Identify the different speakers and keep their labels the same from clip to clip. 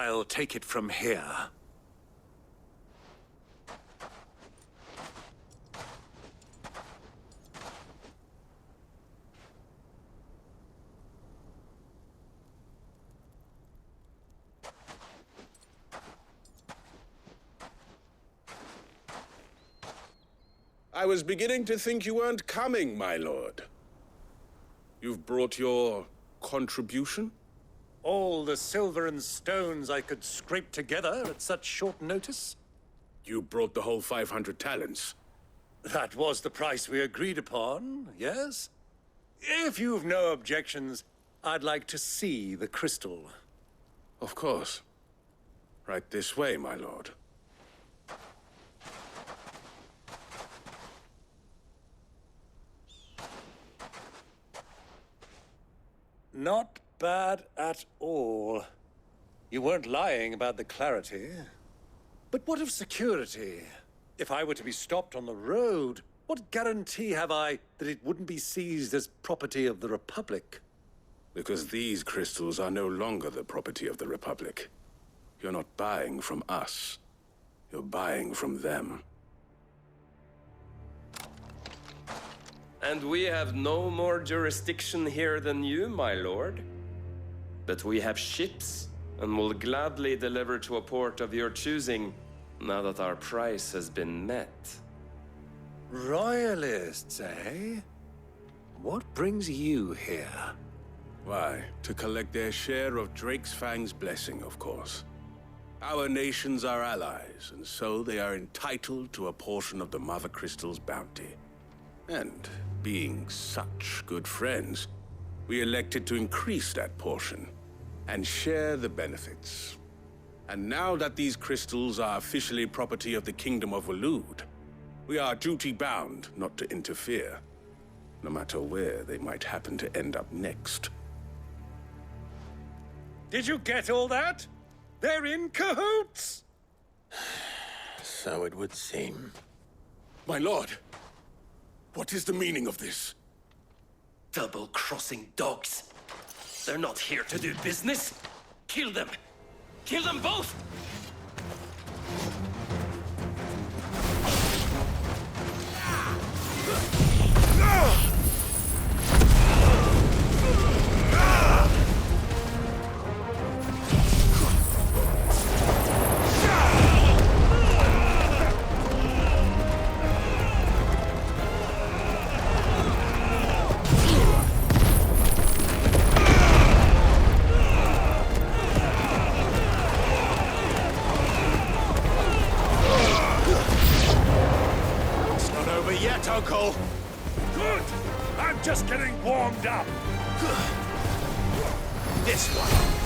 Speaker 1: I'll take it from here.
Speaker 2: I was beginning to think you weren't coming, my lord. You've brought your contribution?
Speaker 1: All the silver and stones I could scrape together at such short notice?
Speaker 2: You brought the whole 500 talents.
Speaker 1: That was the price we agreed upon, yes? If you've no objections, I'd like to see the crystal.
Speaker 2: Of course. Right this way, my lord.
Speaker 1: Not bad at all. You weren't lying about the clarity. But what of security? If I were to be stopped on the road, what guarantee have I that it wouldn't be seized as property of the Republic?
Speaker 2: Because these crystals are no longer the property of the Republic. You're not buying from us. You're buying from them.
Speaker 3: And we have no more jurisdiction here than you, my lord. But we have ships, and will gladly deliver to a port of your choosing, now that our price has been met.
Speaker 1: Royalists, eh? What brings you here?
Speaker 2: Why, to collect their share of Drake's Fang's blessing, of course. Our nations are allies, and so they are entitled to a portion of the Mother Crystal's bounty. And being such good friends, we elected to increase that portion and share the benefits. And now that these crystals are officially property of the Kingdom of Waloed, we are duty-bound not to interfere, no matter where they might happen to end up next.
Speaker 1: Did you get all that? They're in cahoots!
Speaker 4: So it would seem.
Speaker 2: My lord, what is the meaning of this?
Speaker 3: Double-crossing dogs. They're not here to do business. Kill them! Kill them both!
Speaker 1: Uncle! Good! I'm just getting warmed up! This one!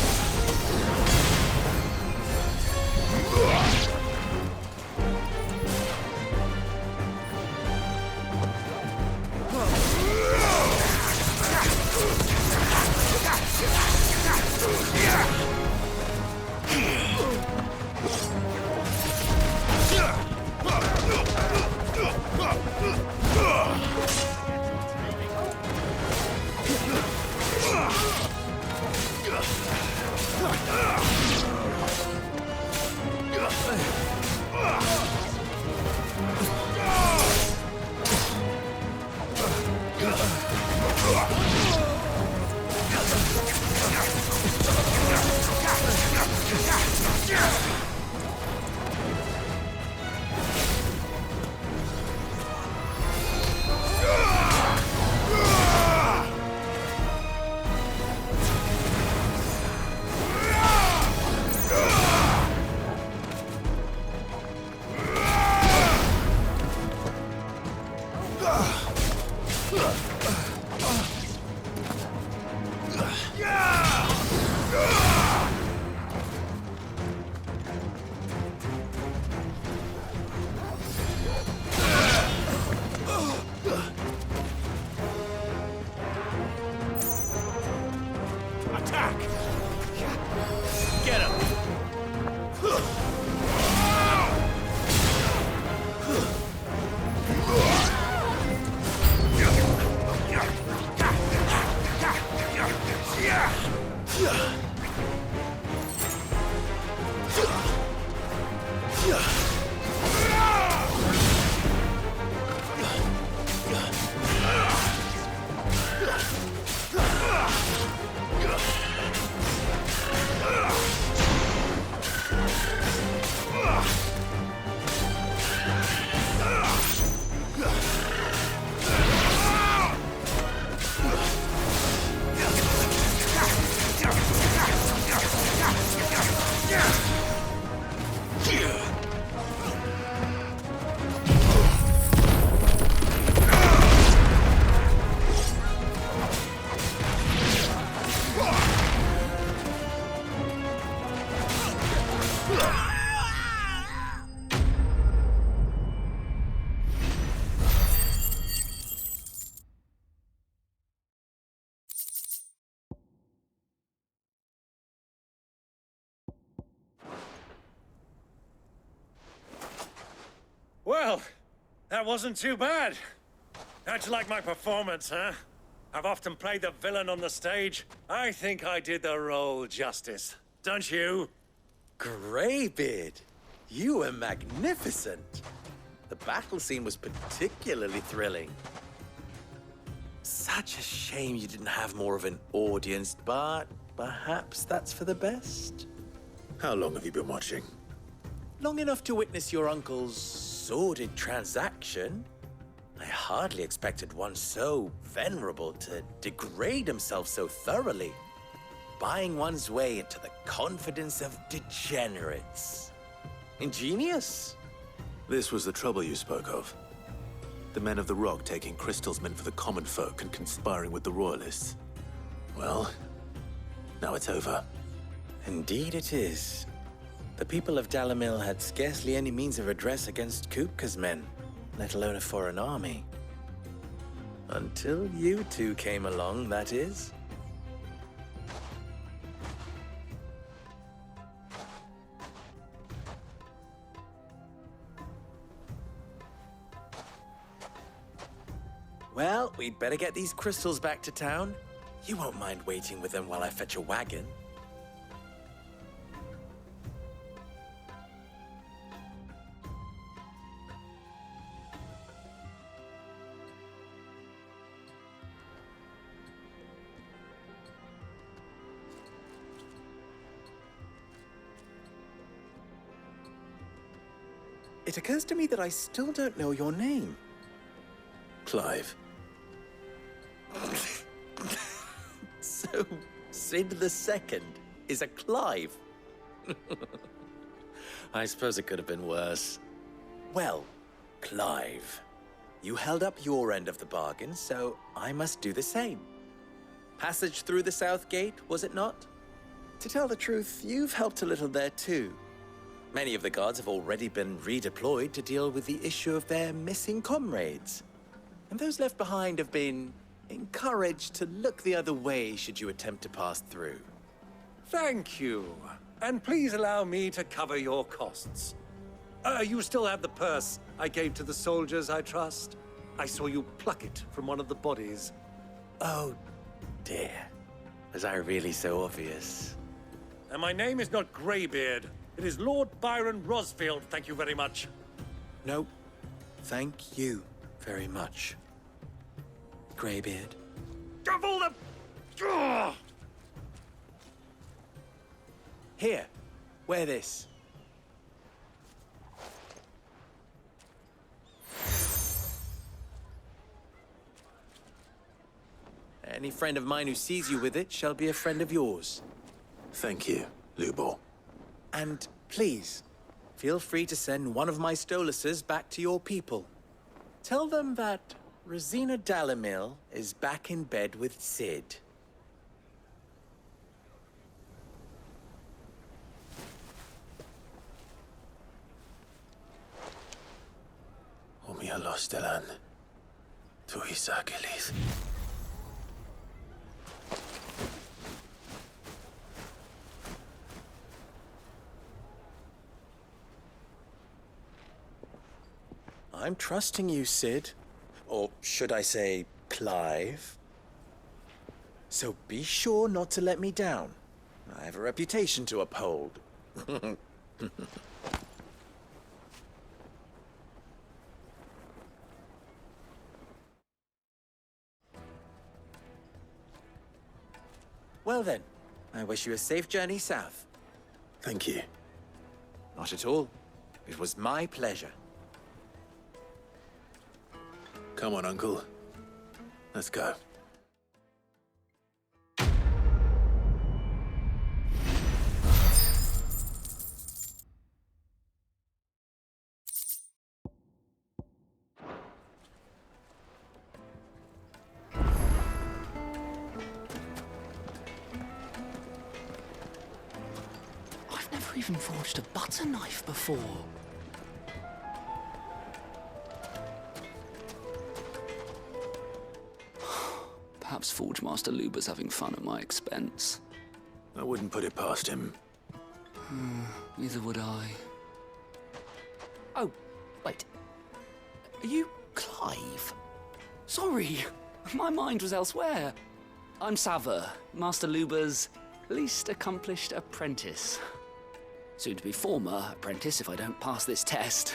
Speaker 1: Well, that wasn't too bad. How'd you like my performance, huh? I've often played the villain on the stage. I think I did the role justice. Don't you?
Speaker 5: Greybeard, you were magnificent. The battle scene was particularly thrilling. Such a shame you didn't have more of an audience, but perhaps that's for the best.
Speaker 4: How long have you been watching?
Speaker 5: Long enough to witness your uncle's sordid transaction. I hardly expected one so venerable to degrade himself so thoroughly, buying one's way into the confidence of degenerates. Ingenious.
Speaker 4: This was the trouble you spoke of. The men of the Rock taking crystals meant for the common folk and conspiring with the Royalists. Well, now it's over.
Speaker 5: Indeed it is. The people of Dalamil had scarcely any means of redress against Kupka's men, let alone a foreign army. Until you two came along, that is. Well, we'd better get these crystals back to town. You won't mind waiting with them while I fetch a wagon. It occurs to me that I still don't know your name.
Speaker 4: Clive.
Speaker 5: So, Sid the Second is a Clive? I suppose it could have been worse. Well, Clive, you held up your end of the bargain, so I must do the same. Passage through the South Gate, was it not? To tell the truth, you've helped a little there too. Many of the guards have already been redeployed to deal with the issue of their missing comrades. And those left behind have been encouraged to look the other way should you attempt to pass through.
Speaker 1: Thank you. And please allow me to cover your costs. You still have the purse I gave to the soldiers, I trust? I saw you pluck it from one of the bodies.
Speaker 5: Oh, dear. Was I really so obvious?
Speaker 1: And my name is not Greybeard. It is Lord Byron Rosfield, thank you very much.
Speaker 5: No, thank you very much, Greybeard.
Speaker 1: Of all the... Ugh!
Speaker 5: Here, wear this. Any friend of mine who sees you with it shall be a friend of yours.
Speaker 4: Thank you, Lubor.
Speaker 5: And please, feel free to send one of my Stoluses back to your people. Tell them that Rosina Dalamil is back in bed with Sid.
Speaker 4: Omia Lostelan. Tuisa Achilles.
Speaker 5: I'm trusting you, Sid. Or should I say, Clive? So be sure not to let me down. I have a reputation to uphold. Well then, I wish you a safe journey south.
Speaker 4: Thank you.
Speaker 5: Not at all. It was my pleasure.
Speaker 4: Come on, Uncle. Let's go.
Speaker 6: I've never even forged a butter knife before. Perhaps Forge Master Luber's having fun at my expense.
Speaker 4: I wouldn't put it past him.
Speaker 6: Neither would I. Oh, wait. Are you Clive? Sorry, my mind was elsewhere. I'm Sava, Master Luba's least accomplished apprentice. Soon to be former apprentice if I don't pass this test.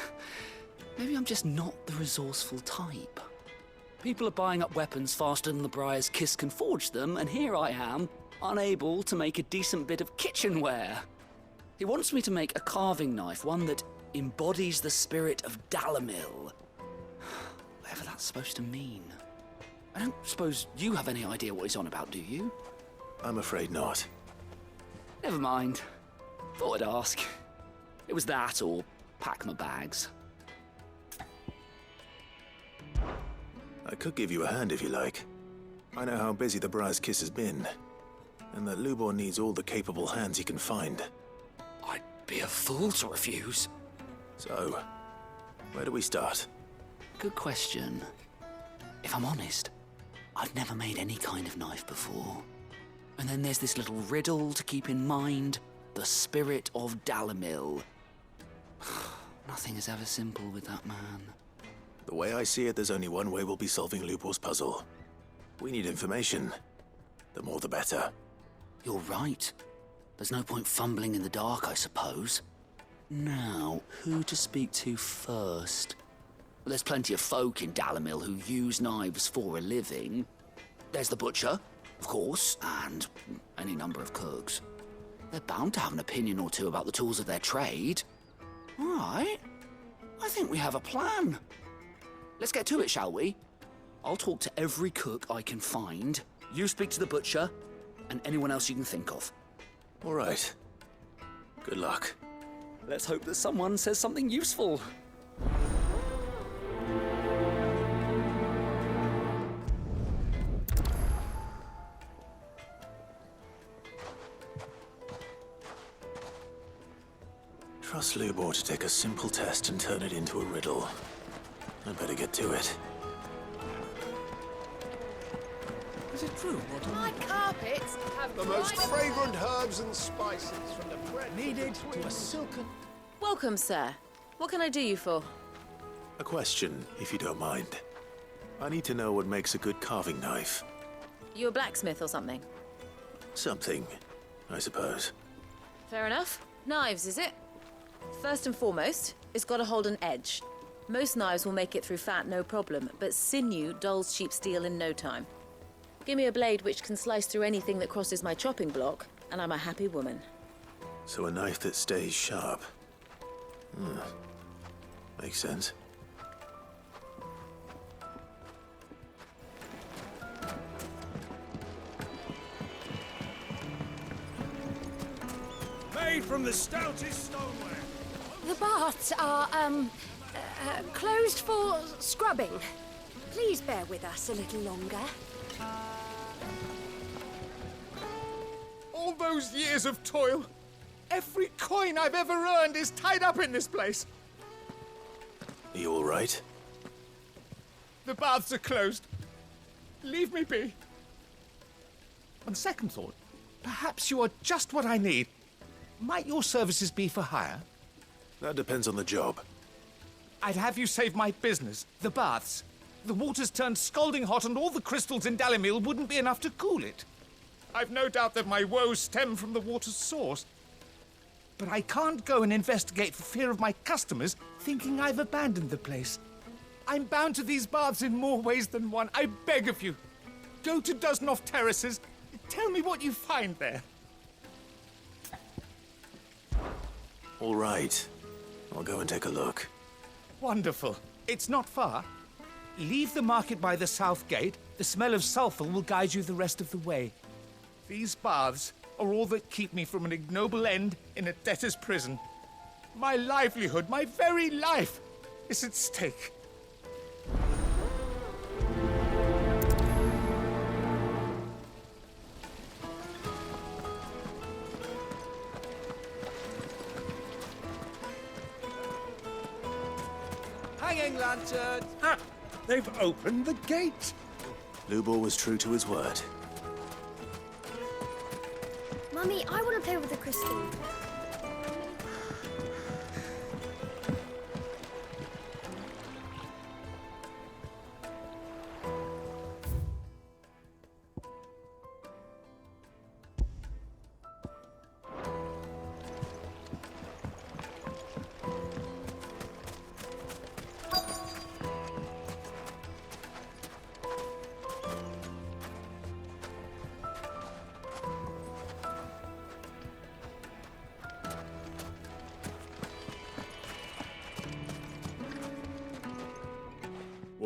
Speaker 6: Maybe I'm just not the resourceful type. People are buying up weapons faster than the Briar's Kiss can forge them, and here I am, unable to make a decent bit of kitchenware. He wants me to make a carving knife, one that embodies the spirit of Dalamil. Whatever that's supposed to mean. I don't suppose you have any idea what he's on about, do you?
Speaker 4: I'm afraid not.
Speaker 6: Never mind. Thought I'd ask. It was that or pack my bags.
Speaker 4: I could give you a hand if you like. I know how busy the Briar's Kiss has been, and that Lubor needs all the capable hands he can find.
Speaker 6: I'd be a fool to refuse.
Speaker 4: So, where do we start?
Speaker 6: Good question. If I'm honest, I've never made any kind of knife before. And then there's this little riddle to keep in mind. The spirit of Dalamil. Nothing is ever simple with that man.
Speaker 4: The way I see it, there's only one way we'll be solving Lubor's puzzle. We need information. The more the better.
Speaker 6: You're right. There's no point fumbling in the dark, I suppose. Now, who to speak to first? Well, there's plenty of folk in Dalamil who use knives for a living. There's the butcher, of course, and any number of cooks. They're bound to have an opinion or two about the tools of their trade. All right. I think we have a plan. Let's get to it, shall we? I'll talk to every cook I can find. You speak to the butcher, and anyone else you can think of.
Speaker 4: All right. Good luck.
Speaker 6: Let's hope that someone says something useful.
Speaker 4: Trust Lubor to take a simple test and turn it into a riddle. I'd better get to it.
Speaker 6: Is it true?
Speaker 7: My carpets have
Speaker 8: The most fragrant herbs and spices from the bread
Speaker 9: Needed to a silken...
Speaker 7: Welcome, sir. What can I do you for?
Speaker 4: A question, if you don't mind. I need to know what makes a good carving knife.
Speaker 7: You a blacksmith or something?
Speaker 4: Something, I suppose.
Speaker 7: Fair enough. Knives, is it? First and foremost, it's got to hold an edge. Most knives will make it through fat, no problem, but sinew dulls cheap steel in no time. Give me a blade which can slice through anything that crosses my chopping block, and I'm a happy woman.
Speaker 4: So a knife that stays sharp. Makes sense.
Speaker 2: Made from the stoutest stoneware.
Speaker 10: The baths are, closed for scrubbing. Please bear with us a little longer.
Speaker 9: All those years of toil, every coin I've ever earned is tied up in this place.
Speaker 4: Are you all right?
Speaker 9: The baths are closed. Leave me be. On second thought, perhaps you are just what I need. Might your services be for hire?
Speaker 4: That depends on the job.
Speaker 9: I'd have you save my business, the baths. The water's turned scalding hot and all the crystals in Dalamil wouldn't be enough to cool it. I've no doubt that my woes stem from the water's source. But I can't go and investigate for fear of my customers thinking I've abandoned the place. I'm bound to these baths in more ways than one. I beg of you. Go to Dusnoff Terraces. Tell me what you find there.
Speaker 4: All right. I'll go and take a look.
Speaker 9: Wonderful. It's not far. Leave the market by the south gate. The smell of sulphur will guide you the rest of the way. These baths are all that keep me from an ignoble end in a debtor's prison. My livelihood, my very life, is at stake.
Speaker 8: hanging lantern.
Speaker 1: Ah, they've opened the gate.
Speaker 4: Lubor was true to his word.
Speaker 10: Mummy, I want to play with the crystal.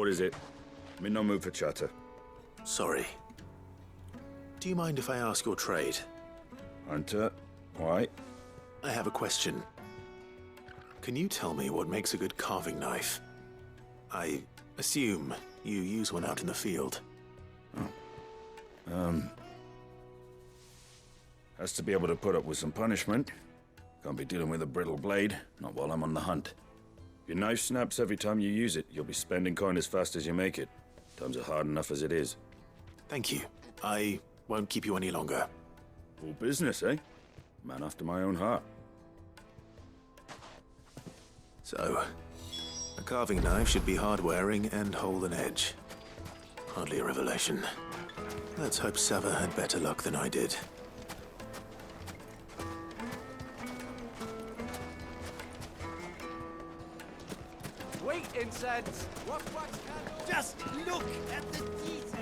Speaker 11: What is it? I'm in no mood for chatter.
Speaker 4: Sorry. Do you mind if I ask your trade?
Speaker 11: Hunter, why?
Speaker 4: I have a question. Can you tell me what makes a good carving knife? I assume you use one out in the field.
Speaker 11: Has to be able to put up with some punishment. Can't be dealing with a brittle blade, not while I'm on the hunt. If your knife snaps every time you use it, you'll be spending coin as fast as you make it. Times are hard enough as it is.
Speaker 4: Thank you. I won't keep you any longer.
Speaker 11: All business, eh? Man after my own heart.
Speaker 4: So, a carving knife should be hard-wearing and hold an edge. Hardly a revelation. Let's hope Sava had better luck than I did.
Speaker 12: Wait, incense! Just look at the detail!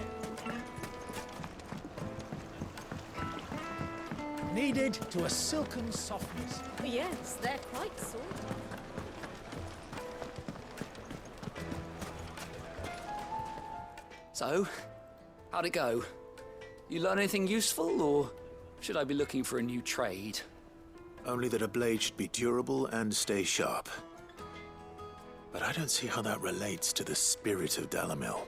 Speaker 12: Kneaded to a silken softness.
Speaker 7: Yes, they're quite sort of.
Speaker 6: So, how'd it go? You learn anything useful, or should I be looking for a new trade?
Speaker 4: Only that a blade should be durable and stay sharp. But I don't see how that relates to the spirit of Dalamil.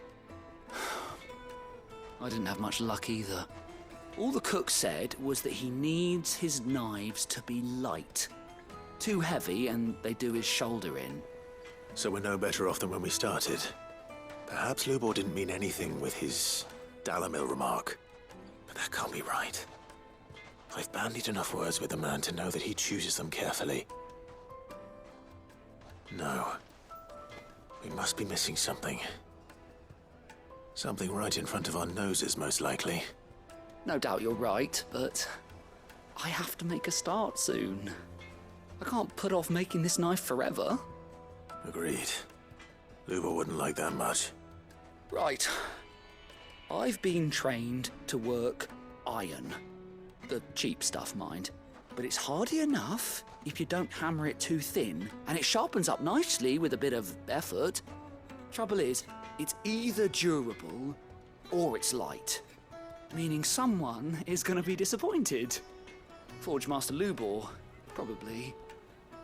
Speaker 6: I didn't have much luck either. All the cook said was that he needs his knives to be light. Too heavy and they do his shoulder in.
Speaker 4: So we're no better off than when we started. Perhaps Lubor didn't mean anything with his Dalamil remark. But that can't be right. I've bandied enough words with the man to know that he chooses them carefully. No. We must be missing something. Something right in front of our noses, most likely.
Speaker 6: No doubt you're right, but I have to make a start soon. I can't put off making this knife forever.
Speaker 4: Agreed. Lubor wouldn't like that much.
Speaker 6: Right. I've been trained to work iron. The cheap stuff, mind. But it's hardy enough if you don't hammer it too thin, and it sharpens up nicely with a bit of effort. Trouble is, it's either durable or it's light. Meaning someone is going to be disappointed. Forge Master Lubor, probably.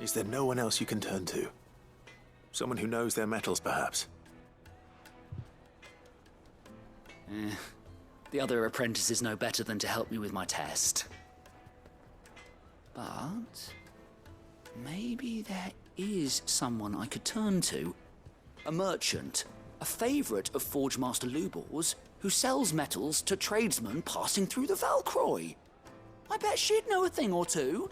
Speaker 4: Is there no one else you can turn to? Someone who knows their metals, perhaps?
Speaker 6: The other apprentices know better than to help me with my test. But maybe there is someone I could turn to. A merchant, a favourite of Forge Master Lubor's, who sells metals to tradesmen passing through the Velkroy. I bet she'd know a thing or two.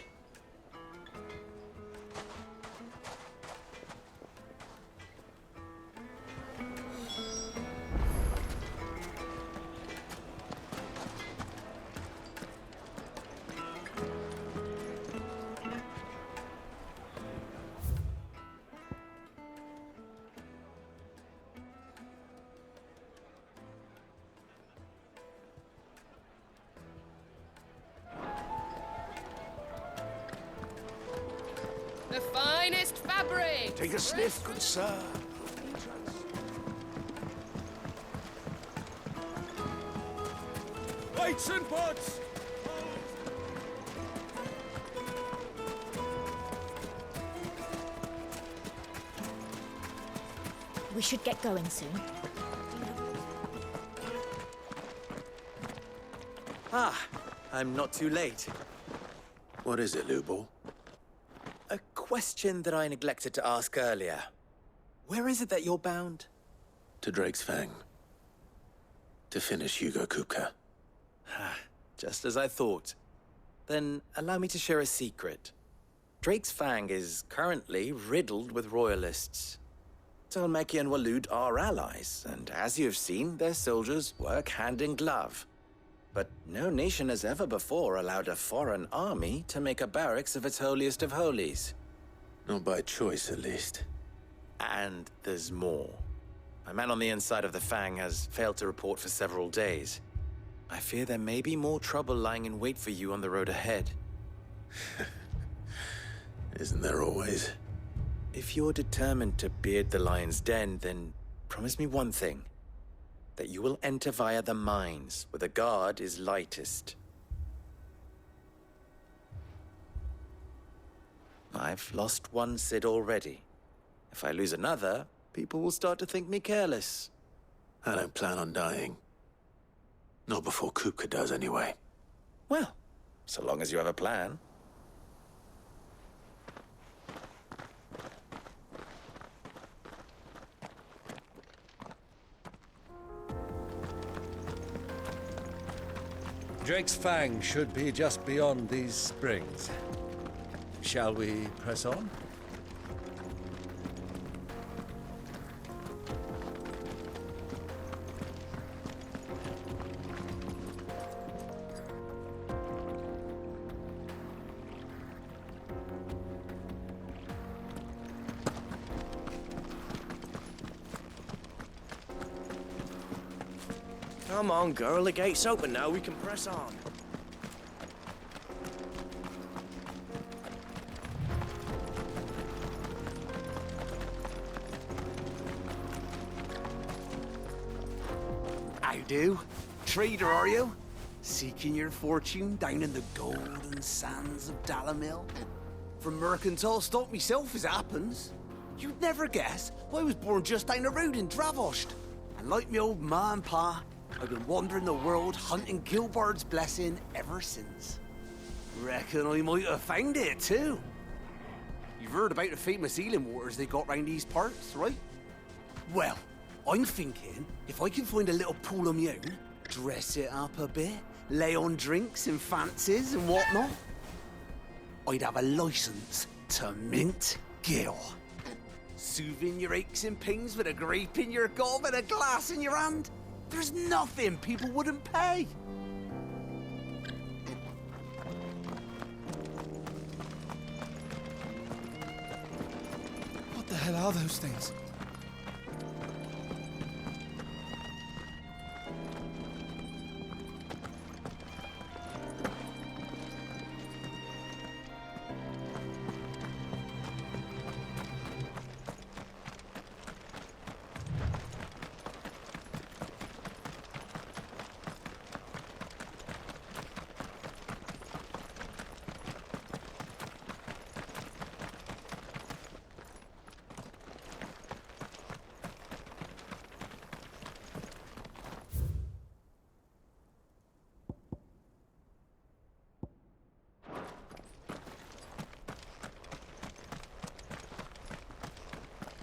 Speaker 13: The finest fabric!
Speaker 8: Take a sniff, good sir.
Speaker 11: Weights and pots!
Speaker 10: We should get going soon.
Speaker 5: Ah, I'm not too late.
Speaker 4: What is it, Lubor?
Speaker 5: A question that I neglected to ask earlier. Where is it that you're bound?
Speaker 4: To Drake's Fang. To finish Hugo Kupka.
Speaker 5: Just as I thought. Then allow me to share a secret. Drake's Fang is currently riddled with royalists. Talmeki and Walud are allies, and as you've seen, their soldiers work hand in glove. But no nation has ever before allowed a foreign army to make a barracks of its holiest of holies.
Speaker 4: Not by choice, at least.
Speaker 5: And there's more. My man on the inside of the Fang has failed to report for several days. I fear there may be more trouble lying in wait for you on the road ahead.
Speaker 4: Isn't there always?
Speaker 5: If you're determined to beard the lion's den, then Promise me one thing. That you will enter via the mines, where the guard is lightest. I've lost one Cid already. If I lose another, people will start to think me careless.
Speaker 4: I don't plan on dying. Not before Kupka does, anyway.
Speaker 5: Well, so long as you have a plan.
Speaker 1: Drake's Fang should be just beyond these springs. Shall we press on?
Speaker 12: Come on, girl. The gate's open now. We can press on. How do? Trader, are you? Seeking your fortune down in the golden sands of Dalamil? From mercantile stock myself, as it happens. You'd never guess, I was born just down the road in Dravost. And like me old ma and pa, I've been wandering the world hunting Gilbard's blessing ever since. Reckon I might have found it too. You've heard about the famous healing waters they got round these parts, right? Well, I'm thinking if I can find a little pool of my own, dress it up a bit, lay on drinks and fancies and whatnot, I'd have a license to mint Gil. Soothing your aches and pains with a grape in your gob and a glass in your hand. There's nothing people wouldn't pay.
Speaker 9: What the hell are those things?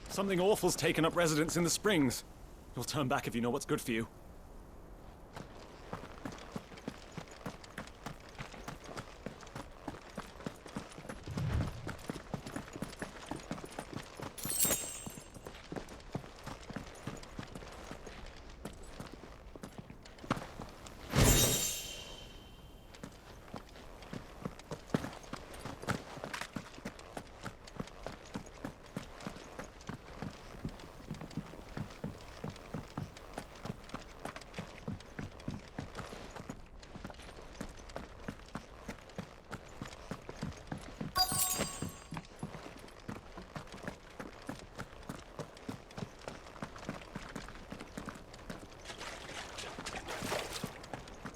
Speaker 14: Something awful's taken up residence in the springs. You'll turn back if you know what's good for you.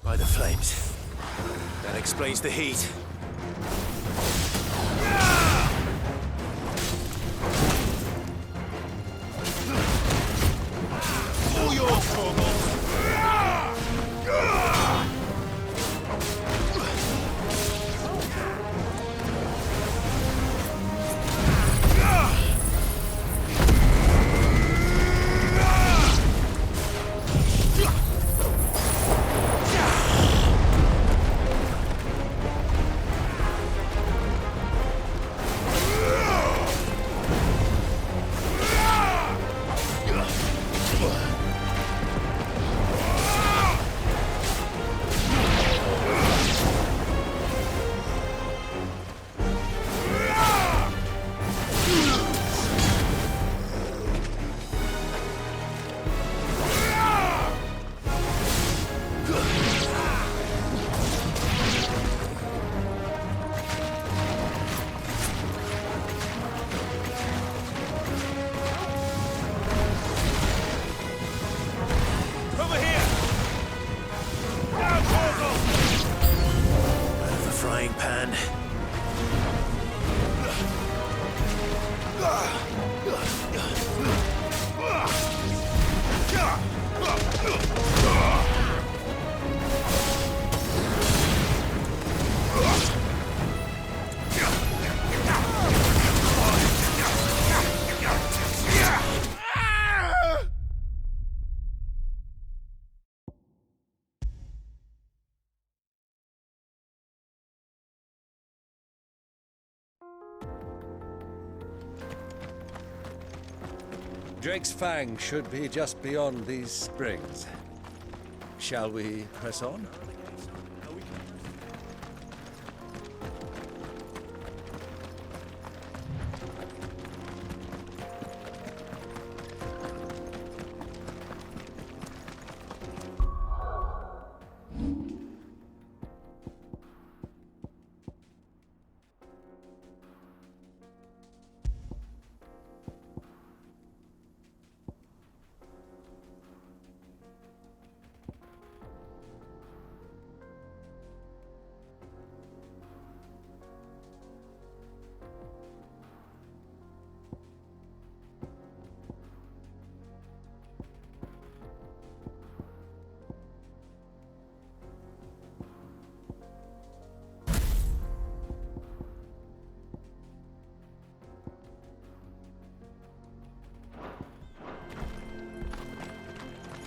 Speaker 4: By the flames. That explains the heat. All your troubles! Pan.
Speaker 1: Drake's Fang should be just beyond these springs. Shall we press on?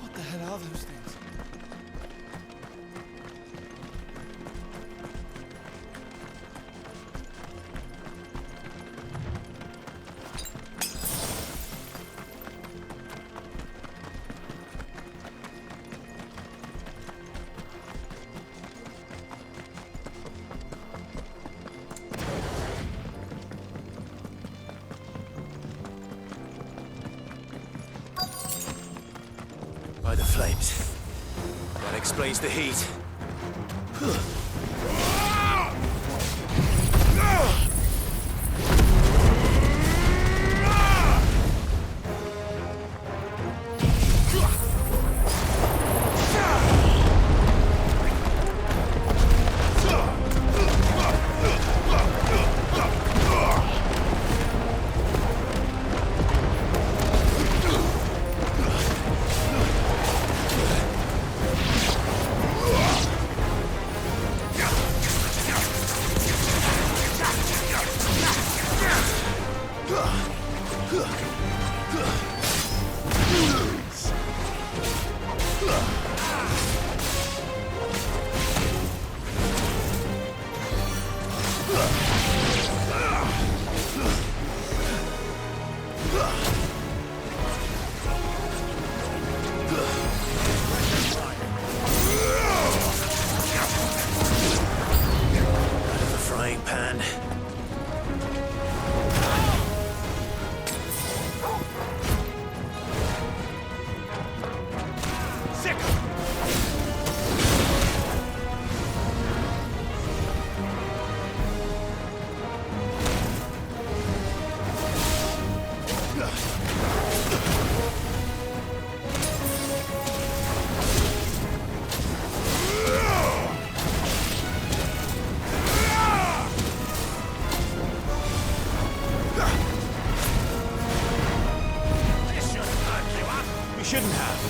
Speaker 9: What the hell are those things?
Speaker 4: By the flames. That explains the heat. Frying pan. We shouldn't have.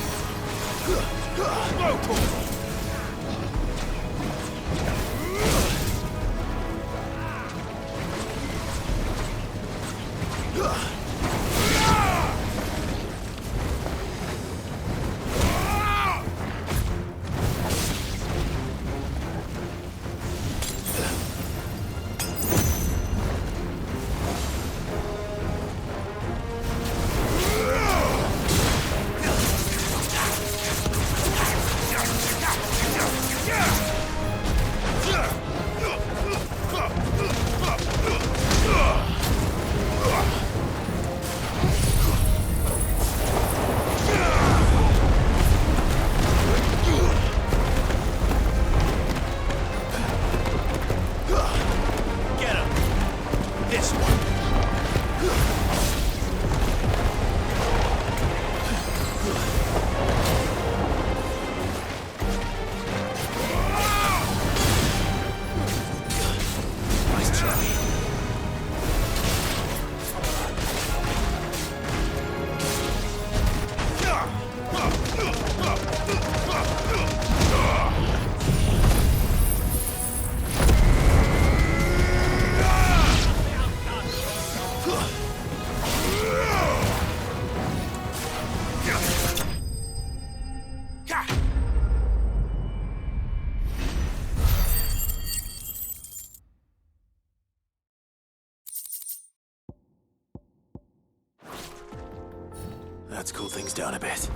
Speaker 4: That's cooled things down a bit.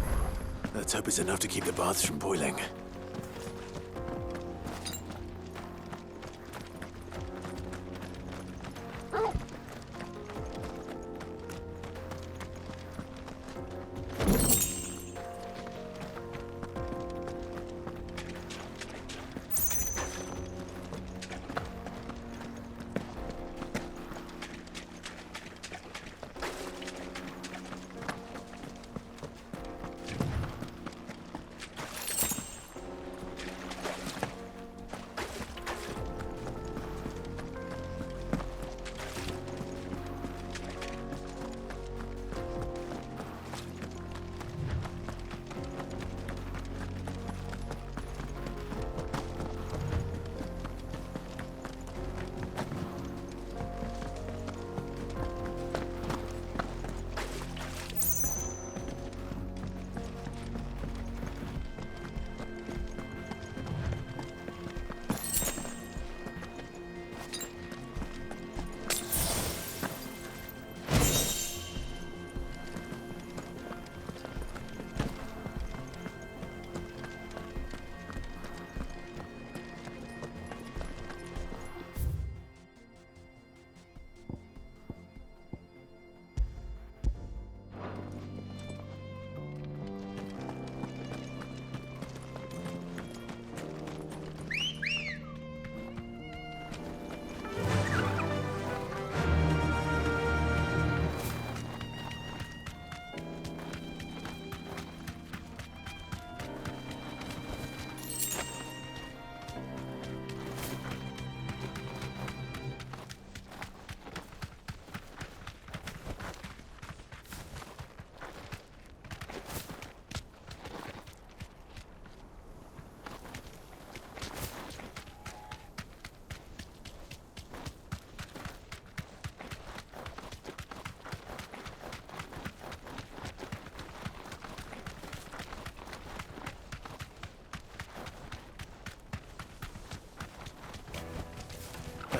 Speaker 4: Let's hope it's enough to keep the baths from boiling.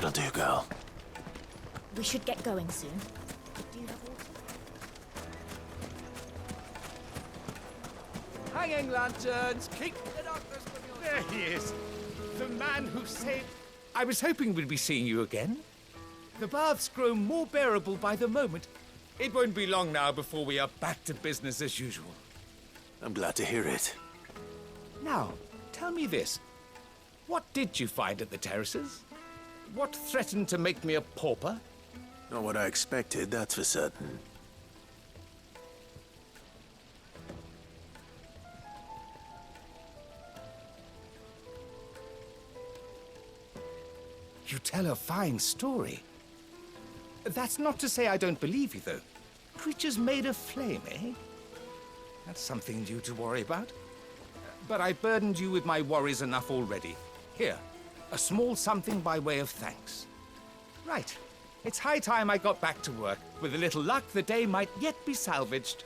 Speaker 4: That'll do, girl.
Speaker 15: We should get going soon. Do you have water?
Speaker 9: Hanging lanterns, keep the darkness from your... There he is. The man who saved... I was hoping we'd be seeing you again. The baths grow more bearable by the moment. It won't be long now before we are back to business as usual.
Speaker 4: I'm glad to hear it.
Speaker 9: Now, tell me this. What did you find at the terraces? What threatened to make me a pauper?
Speaker 4: Not what I expected, that's for certain.
Speaker 9: You tell a fine story. That's not to say I don't believe you, though. Creatures made of flame, eh? That's something new to worry about. But I burdened you with my worries enough already. Here, a small something by way of thanks. Right. It's high time I got back to work. With a little luck, the day might yet be salvaged.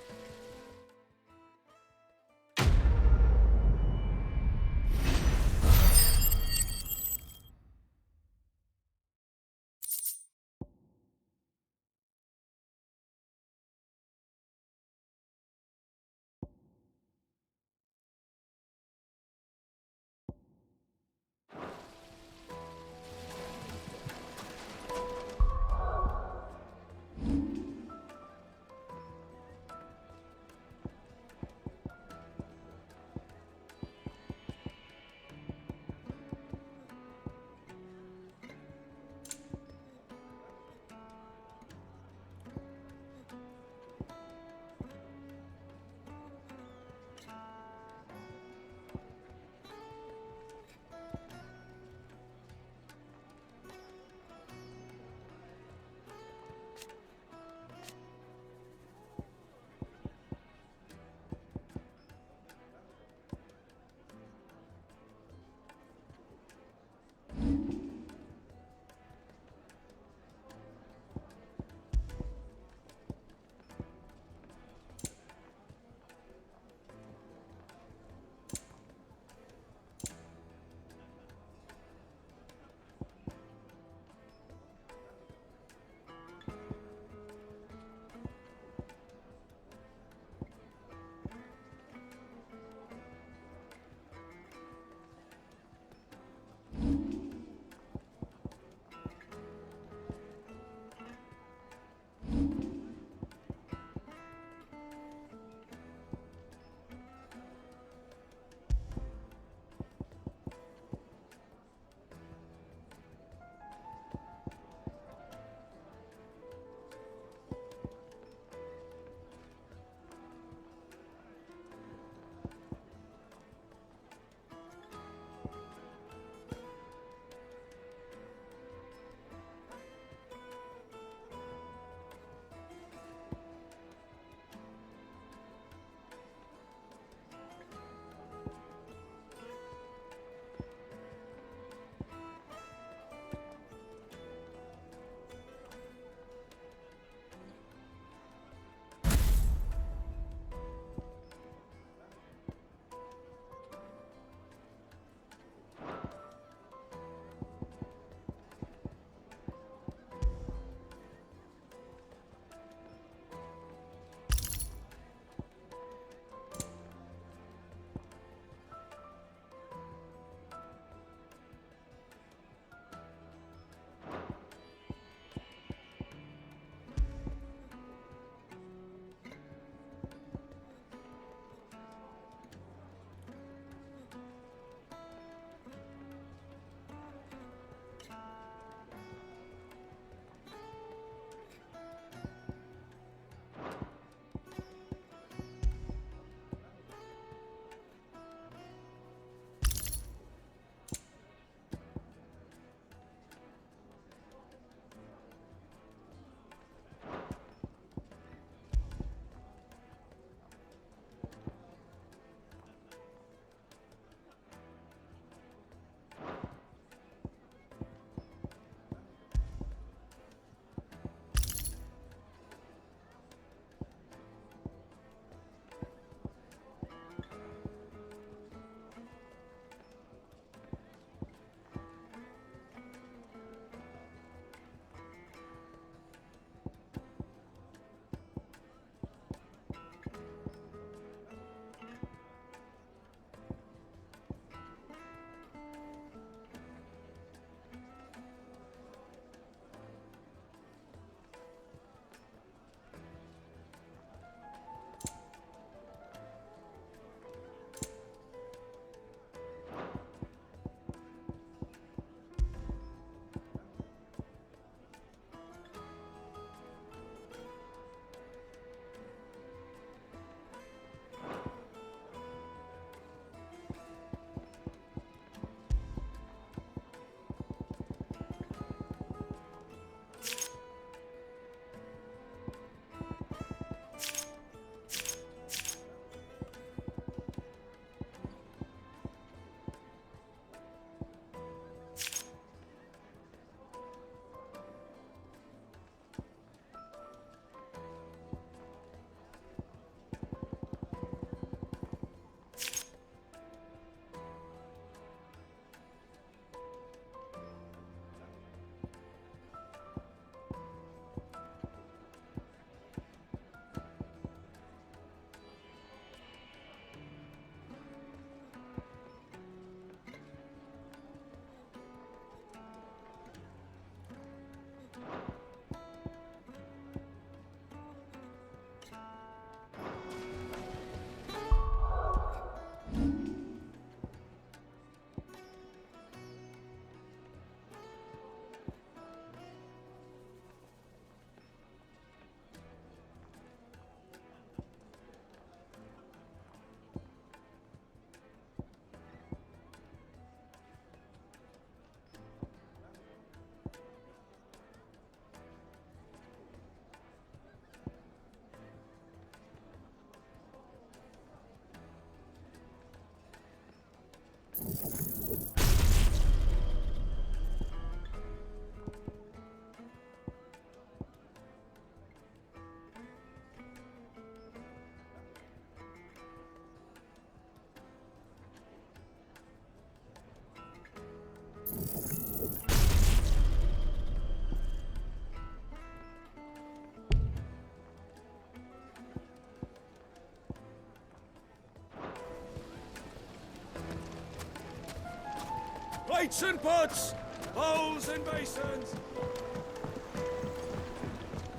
Speaker 2: Plates and pots! Bowls and basins!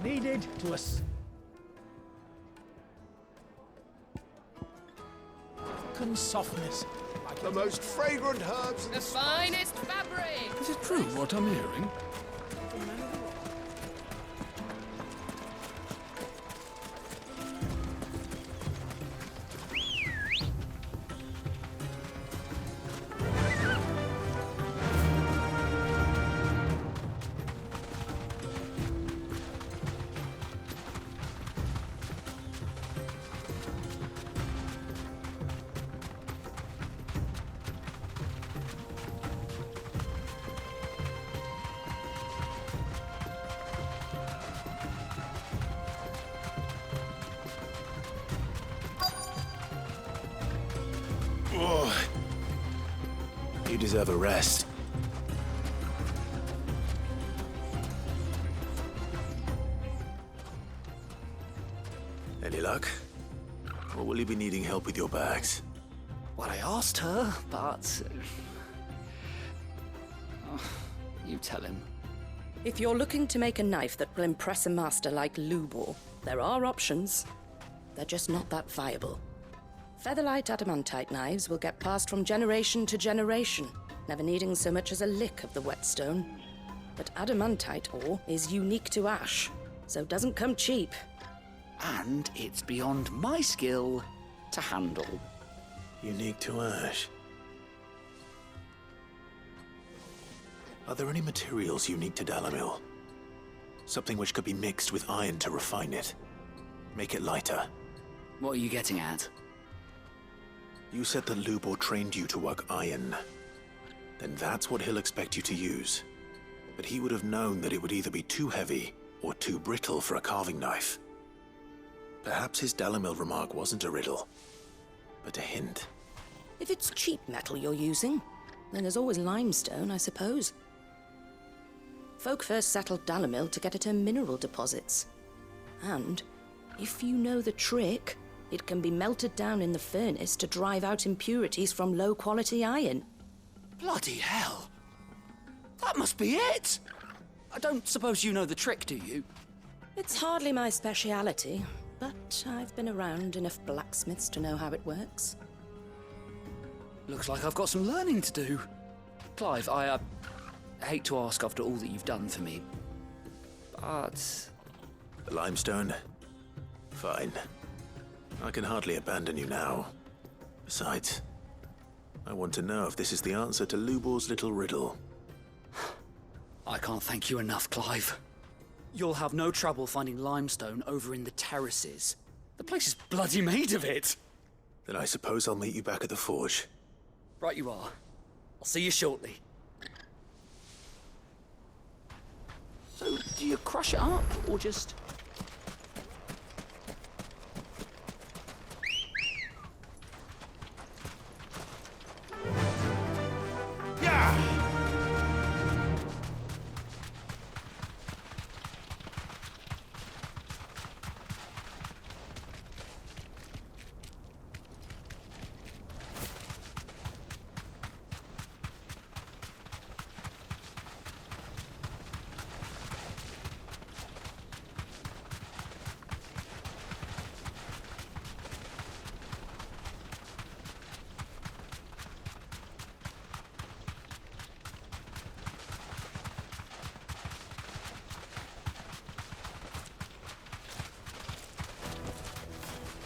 Speaker 9: Needed to us. Softness.
Speaker 8: The most fragrant herbs and
Speaker 13: The finest fabric!
Speaker 14: Is it true what I'm hearing?
Speaker 4: Oh. You deserve a rest. Any luck? Or will you be needing help with your bags?
Speaker 6: Well, I asked her, but... Oh, you tell him.
Speaker 16: If you're looking to make a knife that will impress a master like Lubor, there are options. They're just not that viable. Featherlight adamantite knives will get passed from generation to generation, never needing so much as a lick of the whetstone. But adamantite ore is unique to ash, so doesn't come cheap.
Speaker 6: And it's beyond my skill to handle.
Speaker 4: Unique to ash. Are there any materials unique to Dalamil? Something which could be mixed with iron to refine it. Make it lighter.
Speaker 6: What are you getting at?
Speaker 4: You said that Lubor trained you to work iron. Then that's what he'll expect you to use. But he would have known that it would either be too heavy or too brittle for a carving knife. Perhaps his Dalamil remark wasn't a riddle, but a hint.
Speaker 16: If it's cheap metal you're using, then there's always limestone, I suppose. Folk first settled Dalamil to get at her mineral deposits. And, if you know the trick, it can be melted down in the furnace to drive out impurities from low-quality iron.
Speaker 6: Bloody hell! That must be it! I don't suppose you know the trick, do you?
Speaker 16: It's hardly my speciality, but I've been around enough blacksmiths to know how it works.
Speaker 6: Looks like I've got some learning to do. Clive, I hate to ask after all that you've done for me, but...
Speaker 4: The limestone? Fine. I can hardly abandon you now. Besides, I want to know if this is the answer to Lubor's little riddle.
Speaker 6: I can't thank you enough, Clive. You'll have no trouble finding limestone over in the terraces. The place is bloody made of it.
Speaker 4: Then I suppose I'll meet you back at the forge.
Speaker 6: Right you are. I'll see you shortly. So, do you crush it up, or just...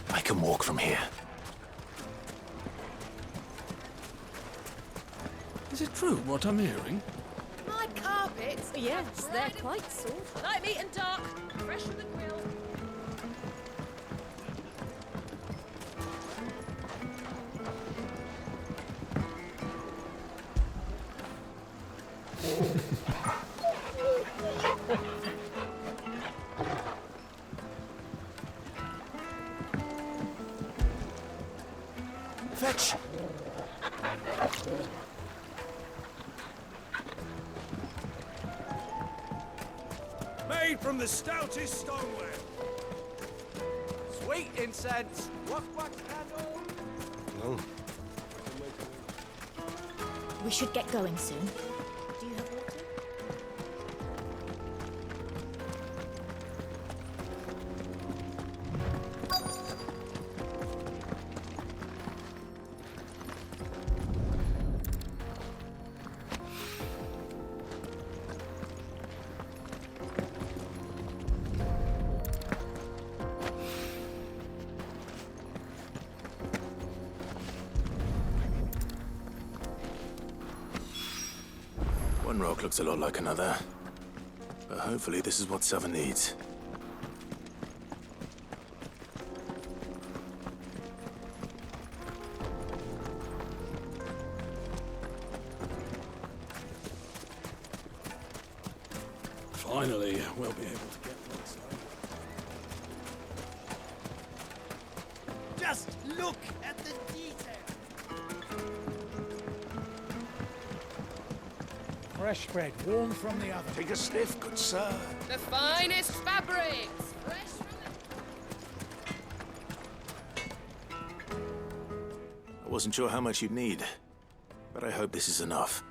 Speaker 4: I can walk from here.
Speaker 14: Is it true what I'm hearing?
Speaker 7: My carpets?
Speaker 15: Yes, they're quite soft.
Speaker 7: Light, meat and dark. Fresh from the grill.
Speaker 4: Fetch!
Speaker 2: Made from the stoutest stoneware.
Speaker 12: Sweet incense. Wax candle.
Speaker 8: No.
Speaker 15: We should get going soon. Do you have water?
Speaker 4: One rock looks a lot like another. But hopefully this is what Sava needs.
Speaker 2: Finally, we'll be able to get things going.
Speaker 12: Just look at the detail.
Speaker 8: Fresh bread, warm from the oven.
Speaker 12: Take a sniff, good sir.
Speaker 13: The finest fabrics! Fresh from
Speaker 4: I wasn't sure how much you'd need, but I hope this is enough.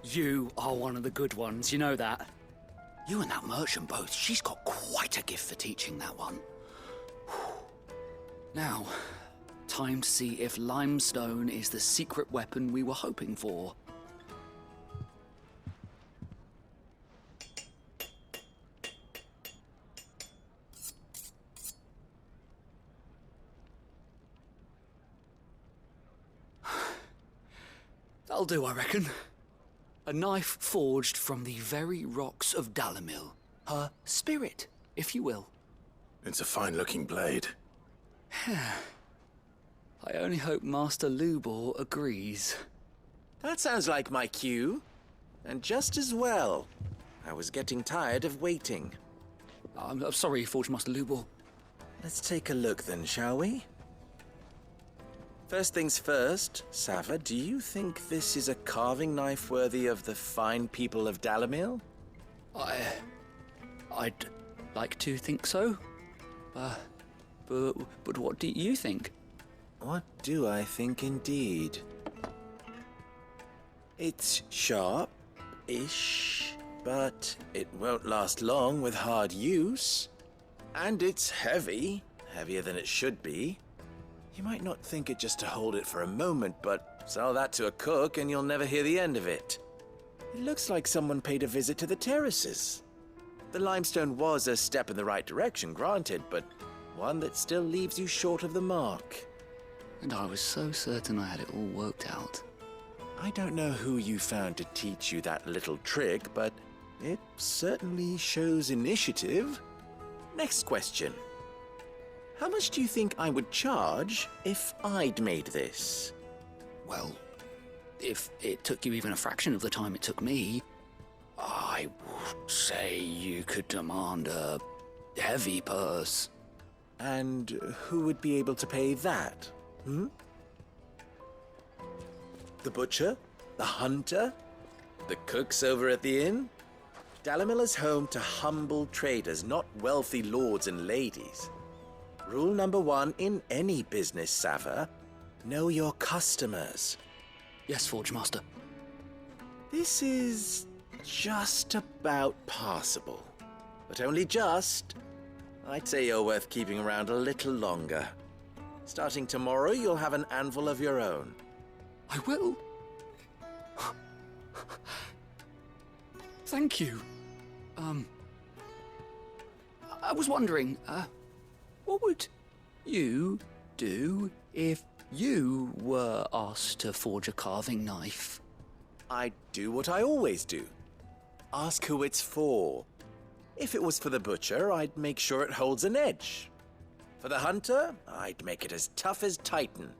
Speaker 6: You are one of the good ones, you know that. You and that merchant both, she's got quite a gift for teaching that one. Now, time to see if limestone is the secret weapon we were hoping for. That'll do, I reckon. A knife forged from the very rocks of Dalimil. Her spirit, if you will.
Speaker 4: It's a fine-looking blade.
Speaker 6: I only hope Master Lubor agrees.
Speaker 5: That sounds like my cue. And just as well. I was getting tired of waiting.
Speaker 6: I'm sorry, Forge Master Lubor.
Speaker 5: Let's take a look then, shall we? First things first, Sava, do you think this is a carving knife worthy of the fine people of Dalimil?
Speaker 6: I'd like to think so. But what do you think?
Speaker 5: What do I think indeed? It's sharp-ish, but it won't last long with hard use. And it's heavy, heavier than it should be. You might not think it just to hold it for a moment, but sell that to a cook and you'll never hear the end of it. It looks like someone paid a visit to the terraces. The limestone was a step in the right direction, granted, but one that still leaves you short of the mark.
Speaker 6: And I was so certain I had it all worked out.
Speaker 5: I don't know who you found to teach you that little trick, but it certainly shows initiative. Next question. How much do you think I would charge if I'd made this?
Speaker 6: Well, if it took you even a fraction of the time it took me, I would say you could demand a heavy purse.
Speaker 5: And who would be able to pay that? The butcher? The hunter? The cooks over at the inn? Dalimil is home to humble traders, not wealthy lords and ladies. Rule number 1 in any business, Sava. Know your customers.
Speaker 6: Yes, Forge Master.
Speaker 5: This is just about passable. But only just. I'd say you're worth keeping around a little longer. Starting tomorrow, you'll have an anvil of your own.
Speaker 6: I will. Thank you. I was wondering, what would you do if you were asked to forge a carving knife?
Speaker 5: I'd do what I always do. Ask who it's for. If it was for the butcher, I'd make sure it holds an edge. For the hunter, I'd make it as tough as Titan.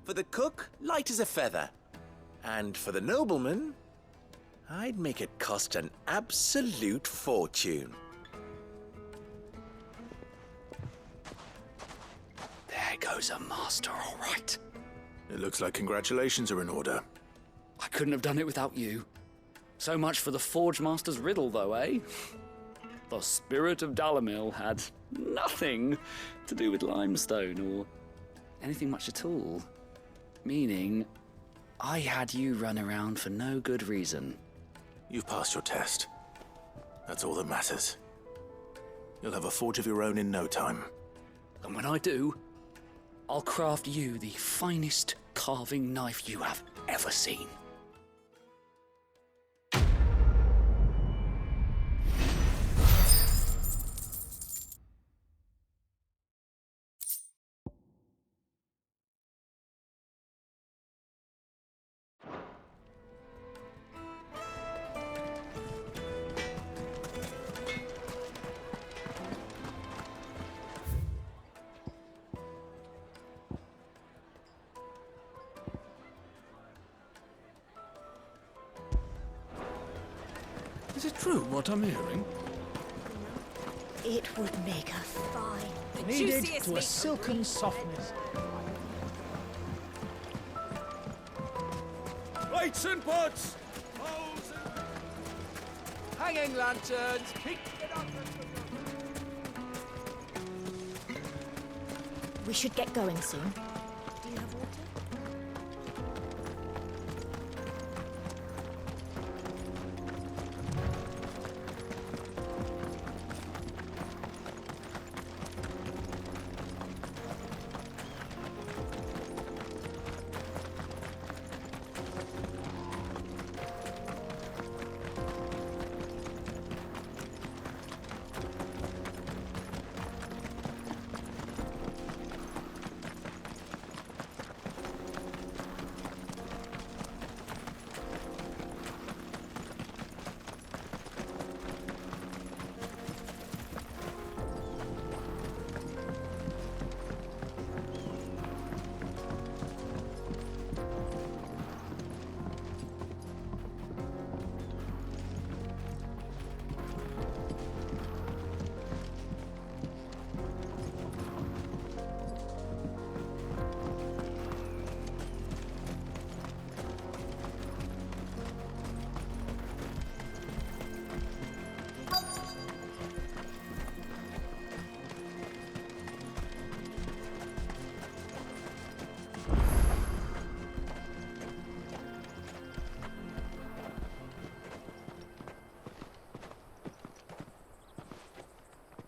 Speaker 5: For the cook, light as a feather. And for the nobleman, I'd make it cost an absolute fortune.
Speaker 6: There goes a master, all right.
Speaker 4: It looks like congratulations are in order.
Speaker 6: I couldn't have done it without you. So much for the Forge Master's riddle, though, eh? The spirit of Dalimil had nothing to do with limestone or anything much at all. Meaning, I had you run around for no good reason.
Speaker 4: You've passed your test. That's all that matters. You'll have a forge of your own in no time.
Speaker 6: And when I do, I'll craft you the finest carving knife you have ever seen.
Speaker 14: Is it true what I'm hearing?
Speaker 15: It would make a fine.
Speaker 9: Kneaded to a silken softness.
Speaker 2: Lights and pots!
Speaker 12: Hanging lanterns!
Speaker 15: We should get going soon. Do you have water?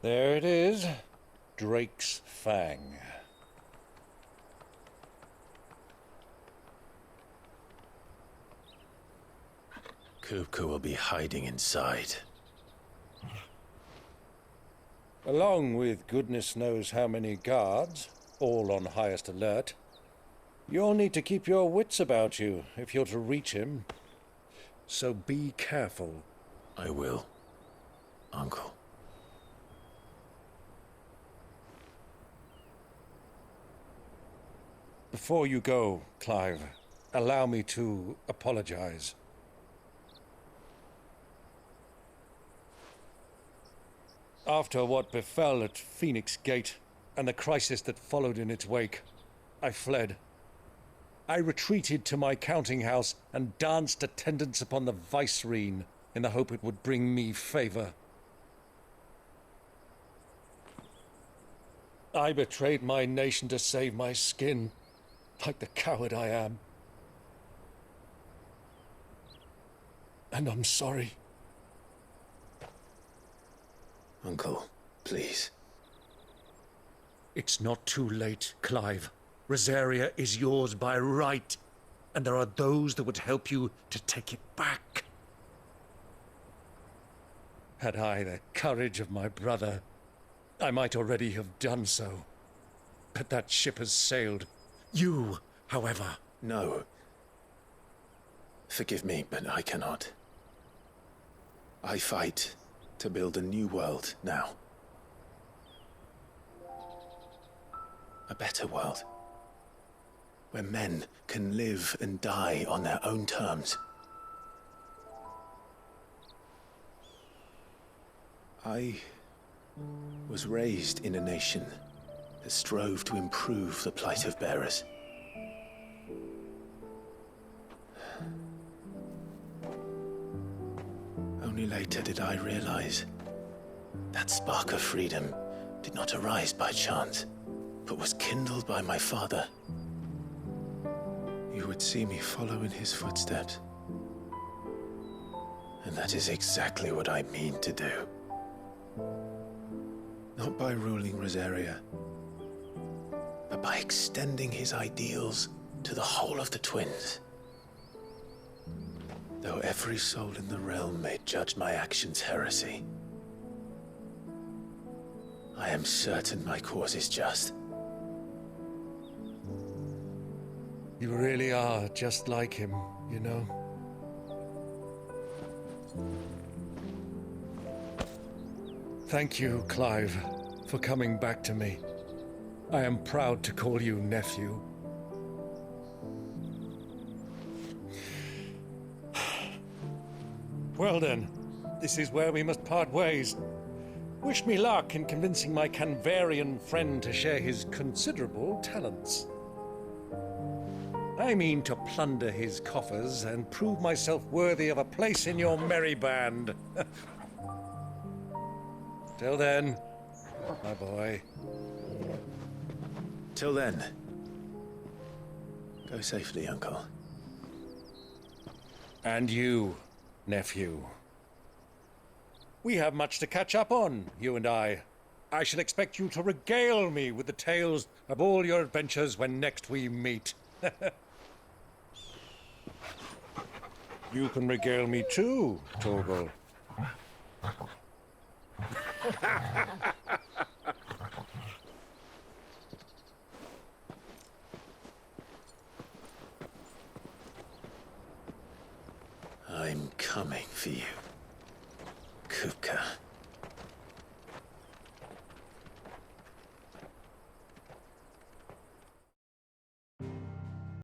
Speaker 1: There it is. Drake's Fang.
Speaker 4: Kupka will be hiding inside.
Speaker 1: Along with goodness knows how many guards, all on highest alert. You'll need to keep your wits about you if you're to reach him. So be careful.
Speaker 4: I will, Uncle.
Speaker 1: Before you go, Clive, allow me to apologize. After what befell at Phoenix Gate and the crisis that followed in its wake, I fled. I retreated to my counting house and danced attendance upon the vicereine in the hope it would bring me favor. I betrayed my nation to save my skin, like the coward I am. And I'm sorry.
Speaker 4: Uncle, please.
Speaker 1: It's not too late, Clive. Rosaria is yours by right, and there are those that would help you to take it back. Had I the courage of my brother, I might already have done so. But that ship has sailed. You, however...
Speaker 4: No. Forgive me, but I cannot. I fight to build a new world now. A better world. Where men can live and die on their own terms. I was raised in a nation that strove to improve the plight of bearers. Only later did I realize that spark of freedom did not arise by chance, but was kindled by my father, you would see me follow in his footsteps. And that is exactly what I mean to do. Not by ruling Rosaria, but by extending his ideals to the whole of the twins. Though every soul in the realm may judge my actions heresy, I am certain my cause is just.
Speaker 1: You really are just like him, you know. Thank you, Clive, for coming back to me. I am proud to call you nephew. Well then, this is where we must part ways. Wish me luck in convincing my Canvarian friend to share his considerable talents. I mean to plunder his coffers and prove myself worthy of a place in your merry band. Till then, my boy.
Speaker 4: Till then, go safely, Uncle.
Speaker 1: And you, nephew. We have much to catch up on, you and I. I shall expect you to regale me with the tales of all your adventures when next we meet. You can regale me too, Torgal.
Speaker 4: I'm coming for you, Kupka.